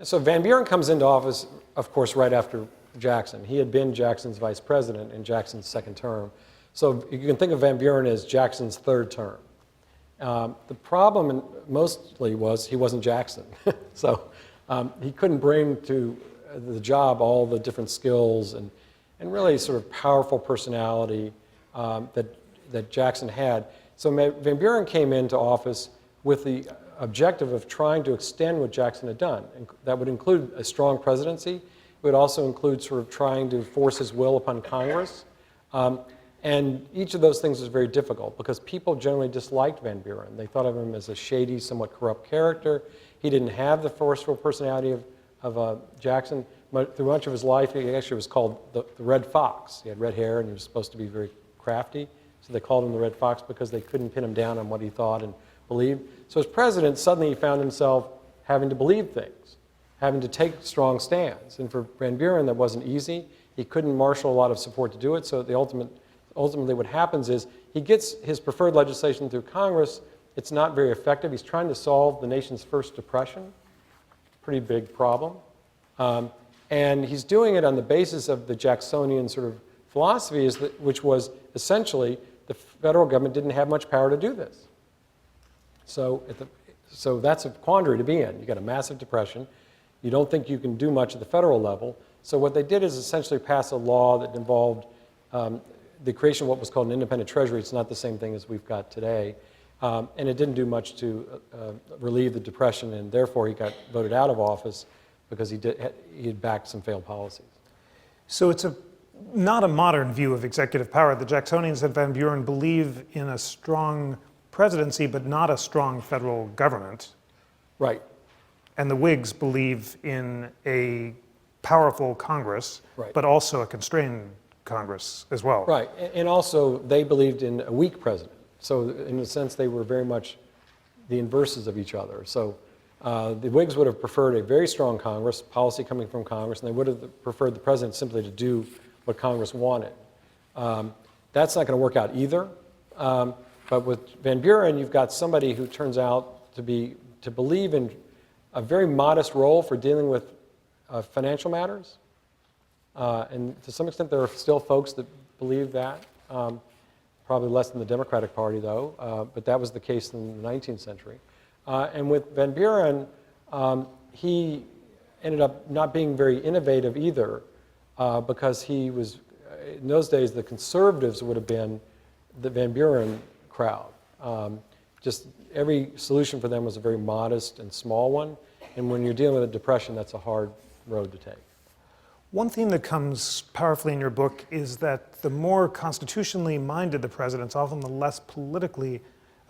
So Van Buren comes into office, of course, right after Jackson. He had been Jackson's vice president in Jackson's second term. So you can think of Van Buren as Jackson's third term. The problem mostly was he wasn't Jackson. So he couldn't bring to the job all the different skills and really sort of powerful personality that Jackson had. So Van Buren came into office with the objective of trying to extend what Jackson had done. And that would include a strong presidency. It would also include sort of trying to force his will upon Congress. And each of those things was very difficult because people generally disliked Van Buren. They thought of him as a shady, somewhat corrupt character. He didn't have the forceful personality of Jackson. Through much of his life, he actually was called the Red Fox. He had red hair and he was supposed to be very crafty. So they called him the Red Fox because they couldn't pin him down on what he thought and believed. So as president, suddenly he found himself having to believe things, having to take strong stands. And for Van Buren, that wasn't easy. He couldn't marshal a lot of support to do it. So ultimately what happens is he gets his preferred legislation through Congress. It's not very effective. He's trying to solve the nation's first depression, pretty big problem. And he's doing it on the basis of the Jacksonian sort of philosophy, which was essentially the federal government didn't have much power to do this. So that's a quandary to be in. You've got a massive depression. You don't think you can do much at the federal level. So what they did is essentially pass a law that involved the creation of what was called an independent treasury. It's not the same thing as we've got today. And it didn't do much to relieve the depression, and therefore he got voted out of office because he had backed some failed policies. So it's not a modern view of executive power. The Jacksonians and Van Buren believe in a strong presidency, but not a strong federal government. Right. And the Whigs believe in a powerful Congress, right, but also a constrained Congress as well. Right, and also they believed in a weak president. So in a sense, they were very much the inverses of each other. So the Whigs would have preferred a very strong Congress, policy coming from Congress, and they would have preferred the president simply to do what Congress wanted. That's not going to work out either. But with Van Buren, you've got somebody who turns out to believe in a very modest role for dealing with financial matters. And to some extent, there are still folks that believe that. Probably less than the Democratic Party, though. But that was the case in the 19th century. And with Van Buren, he ended up not being very innovative either, because he was, in those days, the conservatives would have been the Van Buren crowd. Just every solution for them was a very modest and small one. And when you're dealing with a depression, that's a hard road to take. One theme that comes powerfully in your book is that the more constitutionally minded the presidents, often the less politically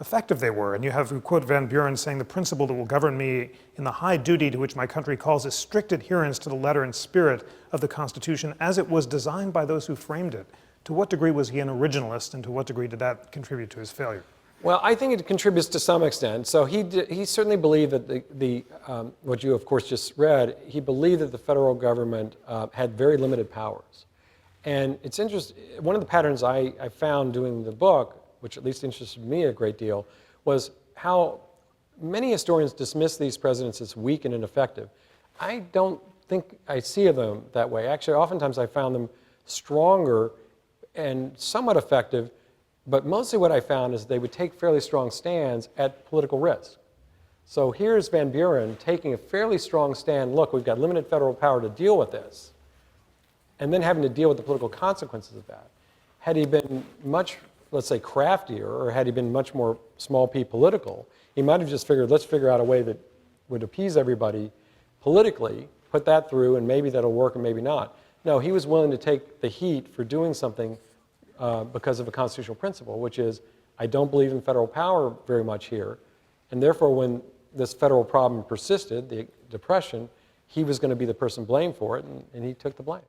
effective they were. And you quote Van Buren saying, "The principle that will govern me in the high duty to which my country calls is strict adherence to the letter and spirit of the Constitution as it was designed by those who framed it." To what degree was he an originalist, and to what degree did that contribute to his failure? Well, I think it contributes to some extent. So he certainly believed that what you, of course, just read, he believed that the federal government had very limited powers. And it's interesting, one of the patterns I found doing the book, which at least interested me a great deal, was how many historians dismiss these presidents as weak and ineffective. I don't think I see them that way. Actually, oftentimes I found them stronger and somewhat effective, but mostly what I found is they would take fairly strong stands at political risk. So here's Van Buren taking a fairly strong stand. Look, we've got limited federal power to deal with this, and then having to deal with the political consequences of that. Had he been much, let's say, craftier, or had he been much more small p political, he might have just figured, let's figure out a way that would appease everybody politically, put that through, and maybe that'll work and maybe not. No, he was willing to take the heat for doing something because of a constitutional principle, which is, I don't believe in federal power very much here, and therefore when this federal problem persisted, the depression, he was going to be the person blamed for it, and he took the blame.